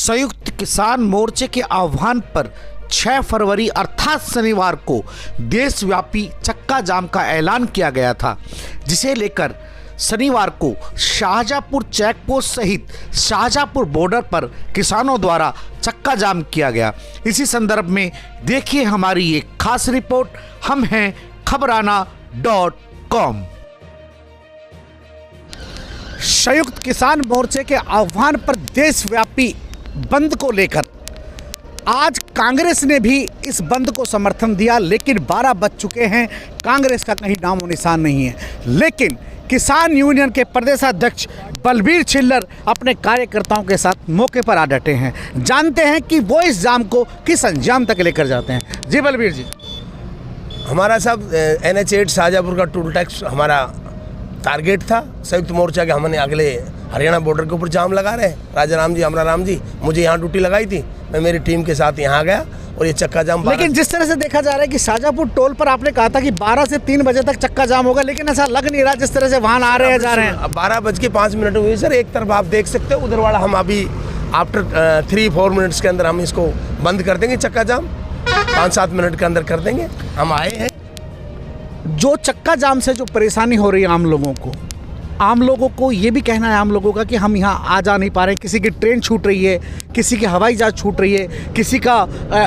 संयुक्त किसान मोर्चे के आह्वान पर 6 फरवरी अर्थात शनिवार को देशव्यापी चक्का जाम का ऐलान किया गया था, जिसे लेकर शनिवार को शाहजहाँपुर चेक पोस्ट सहित शाहजहाँपुर बॉर्डर पर किसानों द्वारा चक्का जाम किया गया। इसी संदर्भ में देखिए हमारी एक खास रिपोर्ट। हम हैं खबराना.com। संयुक्त किसान मोर्चे के आह्वान पर देशव्यापी बंद को लेकर आज कांग्रेस ने भी इस बंद को समर्थन दिया, लेकिन 12 बज चुके हैं, कांग्रेस का कहीं नामो निशान नहीं है। लेकिन किसान यूनियन के प्रदेशाध्यक्ष बलबीर छिल्लर अपने कार्यकर्ताओं के साथ मौके पर आ डटे हैं। जानते हैं कि वो इस जाम को किस अंजाम तक लेकर जाते हैं। जी बलबीर जी। हमारा सब NH8 शाहजहाँपुर का टोल टैक्स हमारा टारगेट था। संयुक्त मोर्चा के हमने अगले हरियाणा बॉर्डर के ऊपर जाम लगा रहे हैं। राजा राम जी, अमरा राम जी, मुझे यहाँ ड्यूटी लगाई थी, मैं मेरी टीम के साथ यहाँ गया और ये चक्का जाम। लेकिन जिस तरह से देखा जा रहा है कि शाहजहाँपुर टोल पर आपने कहा था कि 12 से 3 बजे तक चक्का जाम होगा, लेकिन ऐसा लग नहीं रहा जिस तरह से वाहन आ रहे हैं जा रहे हैं। 12:05 हुए सर। एक तरफ आप देख सकते हो, उधर वाला हम अभी आफ्टर 3-4 मिनट्स के अंदर हम इसको बंद कर देंगे। चक्का जाम 5-7 मिनट के अंदर कर देंगे। हम आए हैं। जो चक्का जाम से जो परेशानी हो रही है आम लोगों को ये भी कहना है आम लोगों का कि हम यहाँ आ जा नहीं पा रहे हैं। किसी की ट्रेन छूट रही है, किसी की हवाई जहाज छूट रही है, किसी का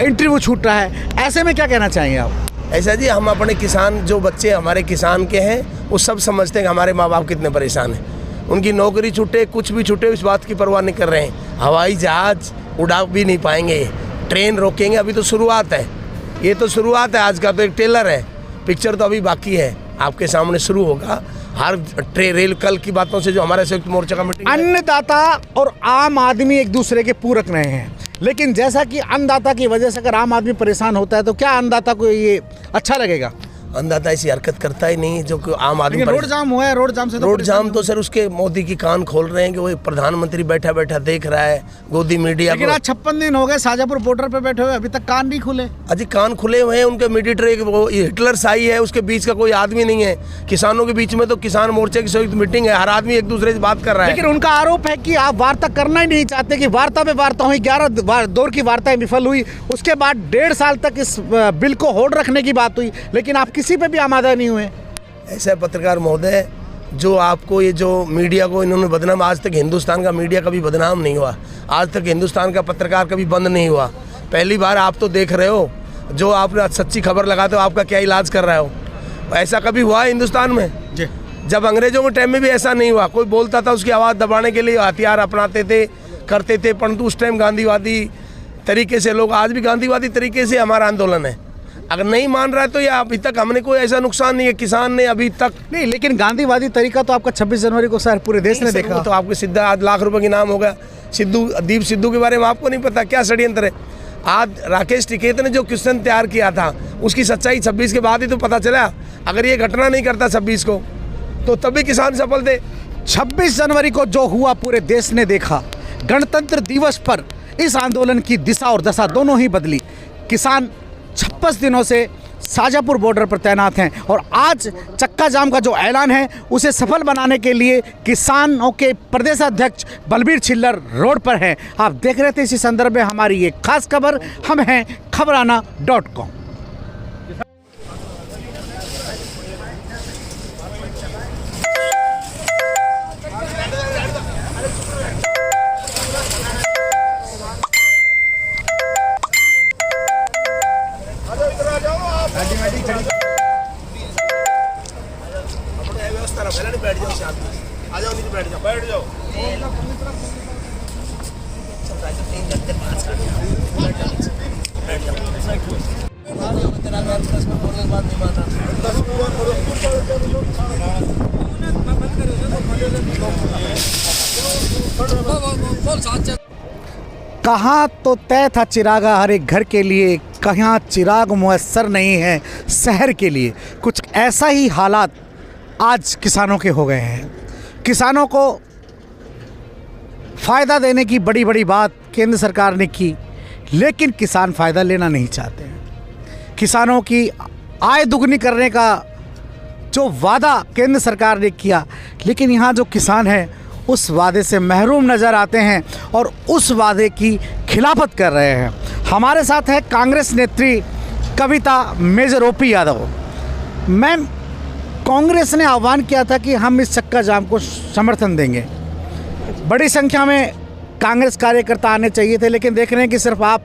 इंटरव्यू छूट रहा है। ऐसे में क्या कहना चाहेंगे आप? ऐसा जी, हम अपने किसान, जो बच्चे हमारे किसान के हैं, वो सब समझते हैं कि हमारे माँ बाप कितने परेशान हैं। उनकी नौकरी छूटे, कुछ भी छूटे, इस बात की परवाह नहीं कर रहे हैं। हवाई जहाज उड़ा भी नहीं पाएंगे, ट्रेन रोकेंगे। अभी तो शुरुआत है, ये तो शुरुआत है। आज का तो एक टेलर है, पिक्चर तो अभी बाकी है, आपके सामने शुरू होगा। हर रेल कल की बातों से जो हमारे संयुक्त मोर्चा का मीटिंग, अन्नदाता और आम आदमी एक दूसरे के पूरक रहे हैं, लेकिन जैसा कि अन्नदाता की वजह से अगर आम आदमी परेशान होता है तो क्या अन्नदाता को ये अच्छा लगेगा? अन्नदाता ऐसी हरकत करता ही नहीं जो कि आम आदमी। रोड जाम हुआ है, रोड जाम से रोड जाम तो सर उसके मोदी की कान खोल रहे हैं कि वो प्रधानमंत्री बैठा बैठा देख रहा है, गोदी मीडिया। लेकिन आज 56 दिन हो गए शाहजहाँपुर बॉर्डर पे बैठे हुए, अभी तक कान नहीं खुले। अजी कान खुले हुए हैं उनके। मीडिएटर वो हिटलर शाही है, उसके बीच का कोई आदमी नहीं है। किसानों के बीच में तो किसान मोर्चे की संयुक्त मीटिंग है, हर आदमी एक दूसरे से बात कर रहा है। लेकिन उनका आरोप है कि आप वार्ता करना ही नहीं चाहते, कि वार्ता पे वार्ता हुई, 11 दौर की वार्ताएं विफल हुई, उसके बाद 1.5 साल तक इस बिल को होल्ड रखने की बात हुई, लेकिन आप किसी पे भी आमादा नहीं हुए। ऐसा पत्रकार महोदय, जो आपको ये जो मीडिया को इन्होंने बदनाम, आज तक हिंदुस्तान का मीडिया कभी बदनाम नहीं हुआ, आज तक हिंदुस्तान का पत्रकार कभी बंद नहीं हुआ। पहली बार आप तो देख रहे हो, जो आप सच्ची खबर लगाते हो, आपका क्या इलाज कर रहे हो। ऐसा कभी हुआ है हिंदुस्तान में? जी। जब अंग्रेजों के टाइम में भी ऐसा नहीं हुआ। कोई बोलता था, उसकी आवाज़ दबाने के लिए हथियार अपनाते थे, करते थे, परंतु उस टाइम गांधीवादी तरीके से लोग, आज भी गांधीवादी तरीके से हमारा आंदोलन है। अगर नहीं मान रहा है तो ये अभी तक हमने कोई ऐसा नुकसान नहीं है, किसान ने अभी तक नहीं। लेकिन गांधीवादी तरीका तो आपका 26 जनवरी को सर पूरे देश ने देखा। तो आपके सिद्धा आज लाख रुपए की नाम हो गया। दीप सिद्धू के बारे में आपको नहीं पता क्या षड्यंत्र है? आज राकेश टिकैत ने जो क्वेश्चन तैयार किया था, उसकी सच्चाई 26 के बाद ही तो पता चला। अगर ये घटना नहीं करता 26 को, तो तभी किसान सफल थे। 26 जनवरी को जो हुआ पूरे देश ने देखा। गणतंत्र दिवस पर इस आंदोलन की दिशा और दशा दोनों ही बदली। किसान 26 दिनों से शाहजहाँपुर बॉर्डर पर तैनात हैं और आज चक्का जाम का जो ऐलान है उसे सफल बनाने के लिए किसानों के प्रदेशाध्यक्ष बलबीर छिल्लर रोड पर हैं। आप देख रहे थे इसी संदर्भ में हमारी ये खास खबर। हम हैं खबराना.com। बैठ जाओ, आ जाओ, नीचे बैठ जाओ, बैठ जाओ। कहाँ तो तय था चिरागा हर एक घर के लिए, कहाँ चिराग मुयस्सर नहीं है शहर के लिए। कुछ ऐसा ही हालात आज किसानों के हो गए हैं। किसानों को फ़ायदा देने की बड़ी बड़ी बात केंद्र सरकार ने की, लेकिन किसान फ़ायदा लेना नहीं चाहते हैं। किसानों की आय दुगनी करने का जो वादा केंद्र सरकार ने किया, लेकिन यहाँ जो किसान हैं उस वादे से महरूम नज़र आते हैं और उस वादे की खिलाफत कर रहे हैं। हमारे साथ है कांग्रेस नेत्री Kavita major OP Yadav. Ma'am, Congress ने आह्वान किया था कि हम इस चक्का जाम को समर्थन देंगे, बड़ी संख्या में कांग्रेस कार्यकर्ता आने चाहिए थे, लेकिन देख रहे हैं कि सिर्फ आप,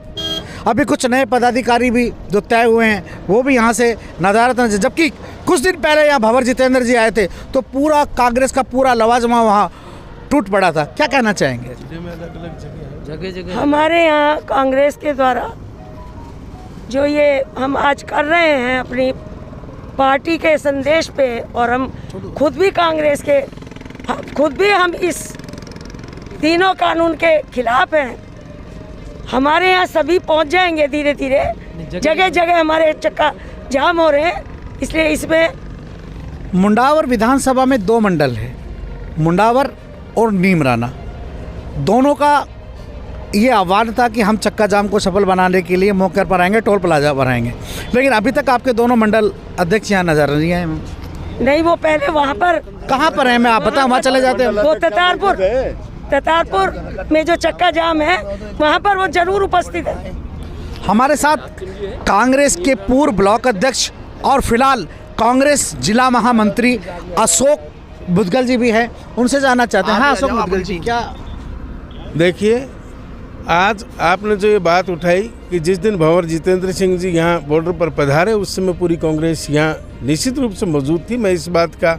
अभी कुछ नए पदाधिकारी भी जो तय हुए हैं वो भी यहाँ से नज़ारत, जबकि कुछ दिन पहले यहाँ भंवर जितेंद्र जी आए थे तो पूरा कांग्रेस का पूरा लवाजमा वहाँ टूट पड़ा था। क्या कहना चाहेंगे? हमारे यहाँ कांग्रेस के द्वारा जो ये हम आज कर रहे हैं अपनी पार्टी के संदेश पे, और हम खुद भी कांग्रेस के, खुद भी हम इस तीनों कानून के खिलाफ हैं। हमारे यहाँ सभी पहुँच जाएंगे धीरे धीरे, जगह जगह हमारे चक्का जाम हो रहे हैं। इसलिए इसमें मुंडावर विधानसभा में 2 मंडल है, मुंडावर और नीमराना, दोनों का ये आह्वान था कि हम चक्का जाम को सफल बनाने के लिए मौके पर आएंगे, टोल प्लाजा पर आएंगे, लेकिन अभी तक आपके दोनों मंडल अध्यक्ष यहाँ नजर नहीं आए। नहीं, वो पहले वहाँ पर कहाँ पर है? मैं आप बताएं, वहाँ चले जाते हैं। वो ततारपुर में जो चक्का जाम है वहाँ पर वो जरूर उपस्थित है। हमारे साथ कांग्रेस के पूर्व ब्लॉक अध्यक्ष और फिलहाल कांग्रेस जिला महामंत्री अशोक बुदगल जी भी हैं, उनसे जानना चाहते हैं। हाँ अशोक बुदगल जी, क्या देखिए, आज आपने जो ये बात उठाई कि जिस दिन भंवर जितेंद्र सिंह जी यहाँ बॉर्डर पर पधारे उस समय पूरी कांग्रेस यहाँ निश्चित रूप से मौजूद थी। मैं इस बात का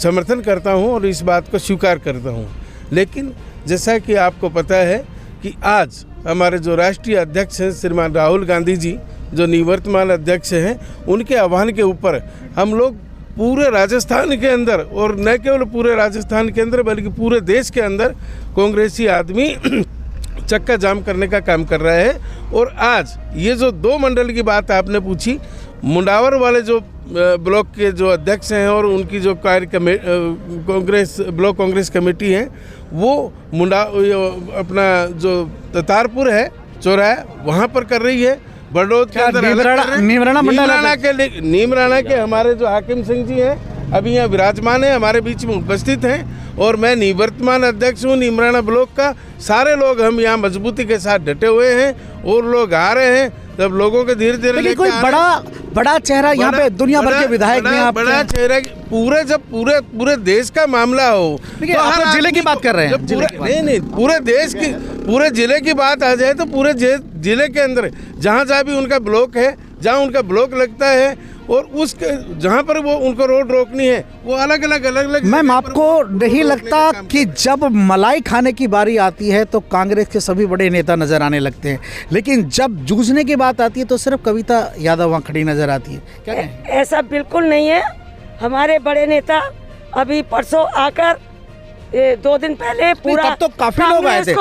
समर्थन करता हूँ और इस बात को स्वीकार करता हूँ। लेकिन जैसा कि आपको पता है कि आज हमारे जो राष्ट्रीय अध्यक्ष हैं श्रीमान राहुल गांधी जी, जो निवर्तमान अध्यक्ष हैं, उनके आह्वान के ऊपर हम लोग पूरे राजस्थान के अंदर, और न केवल पूरे राजस्थान के अंदर बल्कि पूरे देश के अंदर कांग्रेसी आदमी चक्का जाम करने का काम कर रहे हैं। और आज ये जो 2 मंडल की बात आपने पूछी, मुंडावर वाले जो ब्लॉक के जो अध्यक्ष हैं और उनकी जो कांग्रेस ब्लॉक कांग्रेस कमेटी है, वो अपना जो ततारपुर है चौराहा वहाँ पर कर रही है। बड़ौद के अंदर नीमराना के हमारे जो हाकिम सिंह जी हैं अभी यहाँ विराजमान है, हमारे बीच में उपस्थित हैं, और मैं निवर्तमान अध्यक्ष हूँ नीमराना ब्लॉक का। सारे लोग हम यहाँ मजबूती के साथ डटे हुए हैं और लोग आ रहे हैं। तब लोगों के धीरे धीरे कोई बड़ा चेहरा यहाँ पे दुनिया भर के विधायक में बड़ा चेहरा पूरे देश का मामला हो, तो आप जिले की बात कर रहे हैं। नहीं, पूरे जिले की बात आ जाए तो पूरे जिले के अंदर जहाँ भी उनका ब्लॉक है, जहाँ उनका ब्लॉक लगता है और उसके जहाँ पर वो उनको रोड रोकनी है वो अलग अलग। मैम, आपको नहीं लगता कि जब मलाई खाने की बारी आती है तो कांग्रेस के सभी बड़े नेता नजर आने लगते हैं, लेकिन जब जूझने की बात आती है तो सिर्फ कविता यादव वहाँ खड़ी नजर आती है? क्या ऐसा बिल्कुल नहीं है। हमारे बड़े नेता अभी परसों आकर 2 दिन पहले पूरा, तब तो काफी लोग आए थे।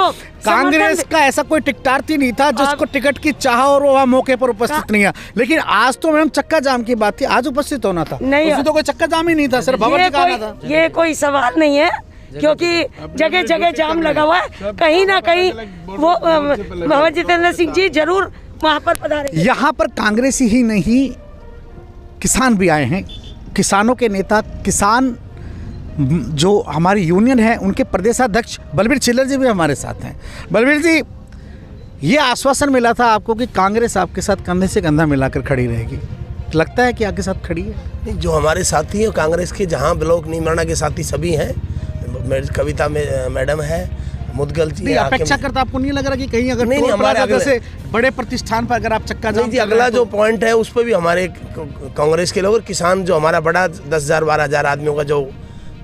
कांग्रेस का ऐसा कोई टिकटार्थी नहीं था जिसको टिकट की चाह और वो मौके पर उपस्थित नहीं है, लेकिन आज तो मैडम चक्का जाम की बात थी, आज उपस्थित होना था। नहीं, उसमें तो कोई चक्का जाम ही नहीं था, सिर्फ भंवर का आना था। ये कोई सवाल नहीं है, क्योंकि जगह जगह जाम लगा हुआ है। कहीं ना कहीं वो भंवर जितेंद्र सिंह जी जरूर वहाँ पर पधारे। यहाँ पर कांग्रेसी ही नहीं, किसान भी आए हैं। किसानों के नेता, किसान जो हमारी यूनियन है, उनके प्रदेशाध्यक्ष बलबीर चिल्लर जी भी हमारे साथ हैं। बलबीर जी, ये आश्वासन मिला था आपको कि कांग्रेस आपके साथ कंधे से कंधा मिलाकर खड़ी रहेगी, लगता है कि आपके साथ खड़ी है? नहीं, जो हमारे साथी हैं कांग्रेस के, जहाँ ब्लॉक नीमराना के साथी सभी हैं, कविता मैडम है, मुदगल जी, अपेक्षा करता आपको नहीं लग रहा कि कहीं अगर नहीं हमारे जैसे बड़े प्रतिष्ठान पर अगर आप चक्का जाम जी, अगला जो पॉइंट है उस पर भी हमारे कांग्रेस के लोग और किसान, जो हमारा बड़ा 10,000-12,000 आदमियों का जो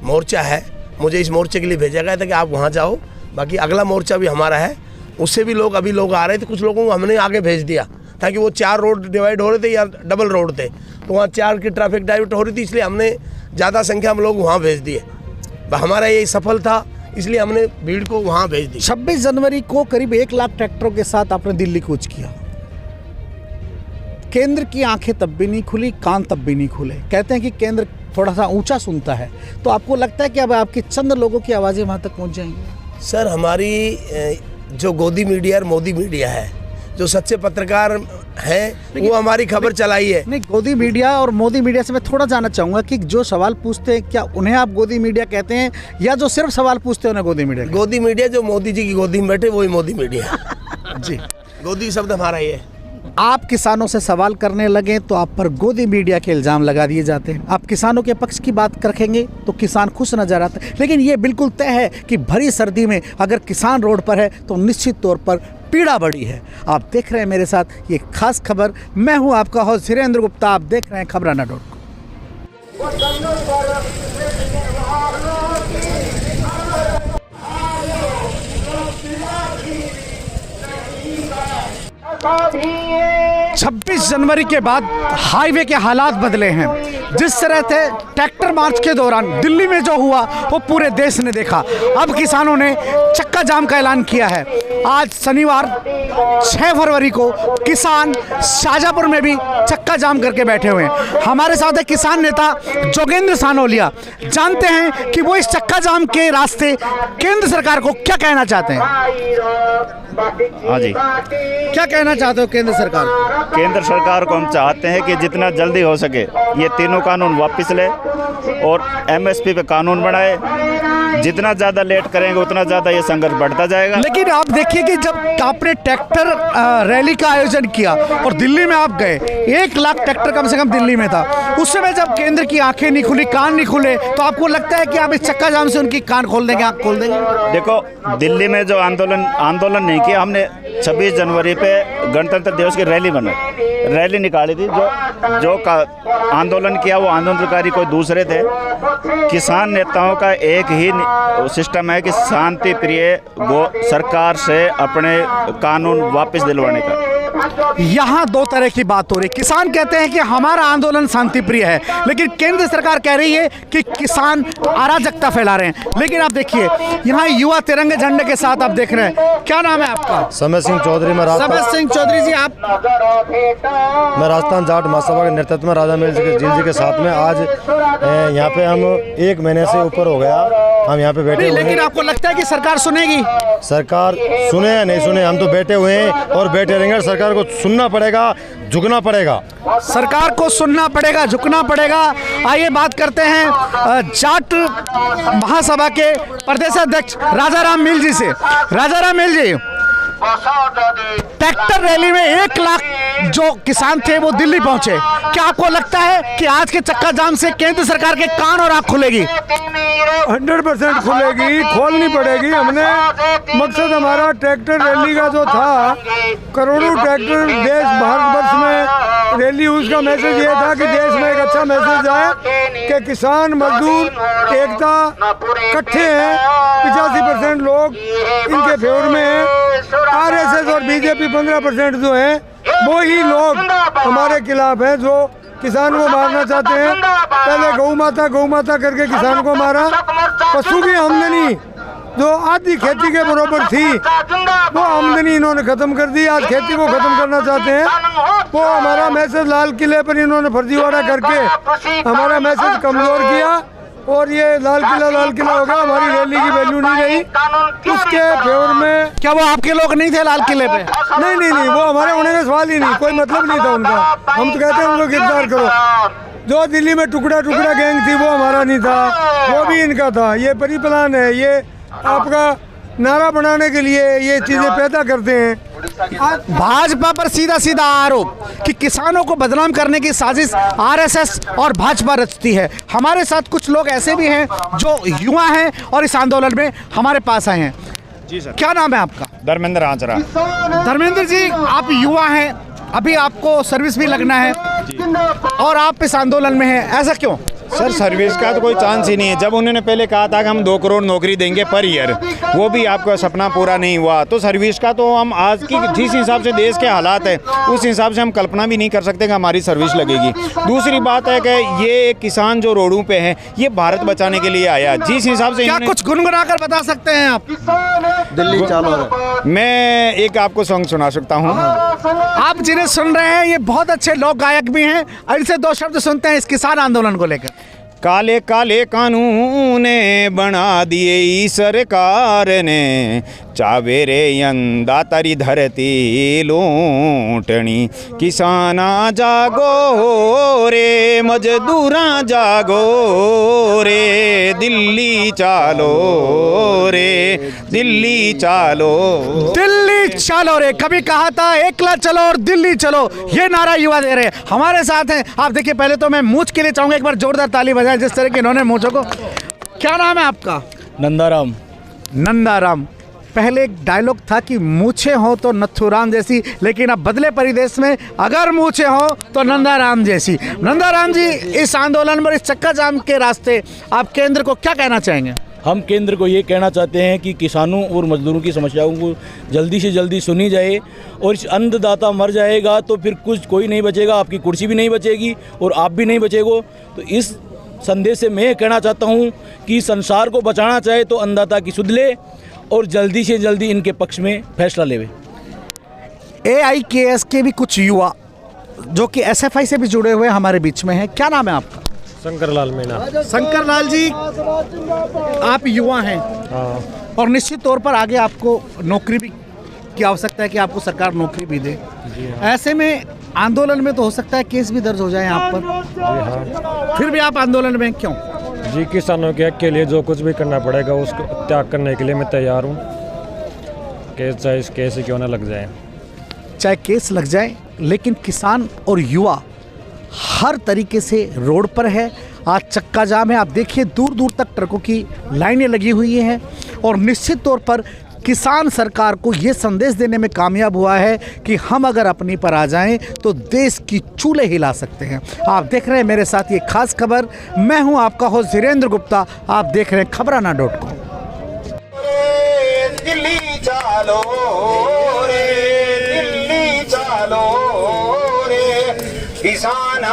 मोर्चा है, मुझे इस मोर्चे के लिए भेजा गया था कि आप वहाँ जाओ। बाकी अगला मोर्चा भी हमारा है, उससे भी लोग आ रहे थे। कुछ लोगों को हमने आगे भेज दिया ताकि वो 4 रोड डिवाइड हो रहे थे या डबल रोड थे, तो वहाँ 4 की ट्रैफिक डाइवर्ट हो रही थी, इसलिए हमने ज़्यादा संख्या में लोग वहाँ भेज दिए। हमारा ये सफल था, इसलिए हमने भीड़ को वहाँ भेज दी। 26 जनवरी को करीब 1 लाख ट्रैक्टरों के साथ आपने दिल्ली कूच किया। केंद्र की आंखें तब भी नहीं खुली, कान तब भी नहीं खुले। कहते हैं कि केंद्र थोड़ा सा ऊंचा सुनता है, तो आपको लगता है कि अब आपके चंद लोगों की आवाज़ें वहाँ तक पहुँच जाएंगी? सर, हमारी जो गोदी मीडिया और मोदी मीडिया है, जो सच्चे पत्रकार हैं वो हमारी खबर चलाई है। नहीं, गोदी मीडिया और मोदी मीडिया से मैं थोड़ा जानना चाहूँगा कि जो सवाल पूछते हैं क्या उन्हें आप गोदी मीडिया कहते हैं या जो सिर्फ सवाल पूछते हैं उन्हें गोदी मीडिया? गोदी मीडिया जो मोदी जी की गोदी में बैठे वही मोदी मीडिया। जी, गोदी शब्द हमारा ही है। आप किसानों से सवाल करने लगे तो आप पर गोदी मीडिया के इल्ज़ाम लगा दिए जाते हैं। आप किसानों के पक्ष की बात रखेंगे तो किसान खुश नजर आते हैं, लेकिन ये बिल्कुल तय है कि भरी सर्दी में अगर किसान रोड पर है तो निश्चित तौर पर पीड़ा बड़ी है। आप देख रहे हैं मेरे साथ ये खास खबर, मैं हूं आपका होस्ट धीरेन्द्र गुप्ता, आप देख रहे हैं खबराना.com। छब्बीस जनवरी के बाद हाईवे के हालात बदले हैं। जिस तरह से ट्रैक्टर मार्च के दौरान दिल्ली में जो हुआ वो पूरे देश ने देखा। अब किसानों ने चक्का जाम का ऐलान किया है। आज शनिवार 6 फरवरी को किसान शाजापुर में भी चक्का जाम करके बैठे हुए हैं। हमारे साथ है किसान नेता जोगेंद्र सानोलिया। जानते हैं कि वो इस चक्का जाम के रास्ते केंद्र सरकार को क्या कहना चाहते हैं। हाँ जी, क्या कहना चाहते हो केंद्र सरकार? केंद्र सरकार को हम चाहते हैं कि जितना जल्दी हो सके ये तीनों कानून वापस ले और एमएसपी पे कानून बनाए। जितना ज़्यादा लेट करेंगे उतना ज़्यादा ये संघर्ष बढ़ता जाएगा। लेकिन आप देखिए कि जब आपने ट्रैक्टर रैली का आयोजन किया और दिल्ली में आप गए, 1 लाख ट्रैक्टर कम से कम दिल्ली में था। उस समय जब केंद्र की आंखें नहीं खुली, कान नहीं खुले, तो आपको लगता है कि आप इस चक्का जाम से उनकी कान खोल देंगे, आंख खोल देंगे? देखो, दिल्ली में जो आंदोलन नहीं किया हमने, 26 जनवरी पे गणतंत्र दिवस की रैली निकाली थी। जो आंदोलन किया वो आंदोलनकारी कोई दूसरे थे। किसान नेताओं का एक ही सिस्टम है कि शांति प्रिय सरकार से अपने कानून वापस दिलवाने का। यहाँ 2 तरह की बात हो रही है। किसान कहते हैं कि हमारा आंदोलन शांति प्रिय है, लेकिन केंद्र सरकार कह रही है कि किसान अराजकता फैला रहे हैं। लेकिन आप देखिए यहाँ युवा तिरंगे झंडे के साथ आप देख रहे हैं। क्या नाम है आपका? समय सिंह चौधरी। समय सिंह चौधरी जी, आप? मैं राजस्थान जाट महासभा के नेतृत्व में राजा मेल जी के साथ में आज यहाँ पे हम 1 महीने से ऊपर हो गया हम यहाँ पे बैठे हुए हैं। लेकिन आपको लगता है कि सरकार सुनेगी? सरकार सुने या नहीं सुने, हम तो बैठे हुए हैं और बैठे रहेंगे। सरकार को सुनना पड़ेगा, झुकना पड़ेगा। सरकार को सुनना पड़ेगा, झुकना पड़ेगा। आइए बात करते हैं जाट महासभा के प्रदेश अध्यक्ष राजाराम मील जी से। राजाराम मील जी, ट्रैक्टर रैली में 1 लाख जो किसान थे वो दिल्ली पहुंचे। क्या आपको लगता है कि आज के चक्का जाम से केंद्र सरकार के कान और आंख खुलेगी? 100% खुलेगी, खोलनी पड़ेगी। हमने मकसद हमारा ट्रैक्टर रैली का जो था, करोड़ों ट्रैक्टर देश भारतवर्ष में रैली, उसका मैसेज ये था कि देश में एक अच्छा मैसेज आए कि किसान मजदूर एकता इकट्ठे हैं। 85% लोग इनके फेवर में हैं। आरएसएस और बीजेपी 15% जो है वो ही लोग हमारे खिलाफ हैं, जो किसान को मारना चाहते हैं। पहले गौ माता करके किसान को मारा। पशु की आमदनी जो आधी खेती के बराबर थी वो आमदनी इन्होंने खत्म कर दी। आज खेती को खत्म करना चाहते हैं। वो हमारा मैसेज लाल किले पर इन्होंने फर्जीवाड़ा करके हमारा मैसेज कमजोर किया और ये लाल किला हो गया। हमारी रैली की वैल्यू नहीं रही। उसके फेवर में क्या वो आपके लोग नहीं थे लाल किले पे? नहीं, वो हमारे होने का सवाल ही नहीं, कोई मतलब नहीं था उनका। हम तो कहते हैं उनको गिरफ्तार करो। जो दिल्ली में टुकड़ा गैंग थी वो हमारा नहीं था, वो भी इनका था। ये परिप्लान है, ये आपका नारा बनाने के लिए ये चीजें पैदा करते हैं। भाजपा पर सीधा आरोप कि किसानों को बदनाम करने की साजिश आरएसएस और भाजपा रचती है। हमारे साथ कुछ लोग ऐसे भी हैं जो युवा हैं और इस आंदोलन में हमारे पास आए हैं। जी सर। क्या नाम है आपका? धर्मेंद्र आंचरा। धर्मेंद्र जी, आप युवा हैं, अभी आपको सर्विस भी लगना है और आप इस आंदोलन में हैं, ऐसा क्यों? सर, सर्विस का तो कोई चांस ही नहीं है। जब उन्होंने पहले कहा था कि हम 2 करोड़ नौकरी देंगे पर ईयर, वो भी आपका सपना पूरा नहीं हुआ। तो सर्विस का तो हम आज की जिस हिसाब से देश के हालात है उस हिसाब से हम कल्पना भी नहीं कर सकते कि हमारी सर्विस लगेगी। दूसरी बात है कि ये एक किसान जो रोडों पे है ये भारत बचाने के लिए आया। जिस हिसाब से क्या कुछ गुनगुना कर बता सकते हैं आप? दिल्ली चालू है। मैं एक आपको सॉन्ग सुना सकता हूँ। आप जिन्हें सुन रहे हैं ये बहुत अच्छे लोक गायक भी हैं। इनसे 2 शब्द सुनते हैं इस किसान आंदोलन को लेकर। काले काले कानून बना दिए इस सरकार ने, चावेरे अंदातारी धरती लूटनी। किसाना जागो रे, मजदूरा जागो रे, दिल्ली चालो रे, दिल्ली चालो, दिल्ली चलो रे। कभी कहा था एकला चलो और दिल्ली चलो, ये नारा युवा दे रहे हैं। हमारे साथ हैं, आप देखिए, पहले तो मैं मूंछ के लिए चाहूंगा एक बार जोरदार ताली बजाएं जिस तरह की इन्होंने मूंछों को। क्या नाम है आपका? नंदाराम। नंदाराम। पहले एक डायलॉग था कि मूछे हो तो नथुराम जैसी, लेकिन अब बदले परिदेश में अगर मूछे हो तो नंदाराम जैसी। नंदाराम जी, इस आंदोलन पर, इस चक्का जाम के रास्ते आप केंद्र को क्या कहना चाहेंगे? हम केंद्र को ये कहना चाहते हैं कि किसानों और मजदूरों की समस्याओं को जल्दी से जल्दी सुनी जाए, और इस अन्नदाता मर जाएगा तो फिर कुछ कोई नहीं बचेगा, आपकी कुर्सी भी नहीं बचेगी और आप भी नहीं बचेगो। तो इस संदेश से मैं कहना चाहता हूँ कि संसार को बचाना चाहे तो अन्नदाता की सुध ले और जल्दी से जल्दी इनके पक्ष में फैसला लेवे। AIKS के भी कुछ युवा जो कि SFI से भी जुड़े हुए हमारे बीच में हैं। क्या नाम है आपका? शंकर लाल मीणा। शंकर लाल जी, आप युवा हैं और निश्चित तौर पर आगे आपको नौकरी भी की आवश्यकता है कि आपको सरकार नौकरी भी दे। ऐसे में आंदोलन में तो हो सकता है केस भी दर्ज हो जाए आप पर, फिर भी आप आंदोलन में क्यों? जी, किसानों के हक के लिए जो कुछ भी करना पड़ेगा उसको त्याग करने के लिए मैं तैयार हूँ। केस चाहे केस क्यों ना लग जाए, चाहे केस लग जाए, लेकिन किसान और युवा हर तरीके से रोड पर है। आज चक्का जाम है, आप देखिए दूर दूर तक ट्रकों की लाइनें लगी हुई हैं, और निश्चित तौर पर किसान सरकार को ये संदेश देने में कामयाब हुआ है कि हम अगर अपनी पर आ जाएं तो देश की चूल्हे हिला सकते हैं। आप देख रहे हैं मेरे साथ ये खास खबर, मैं हूं आपका होस्ट धीरेन्द्र गुप्ता, आप देख रहे हैं खबराना.com। दिल्ली चालो रे, दिल्ली चालो रे, किसान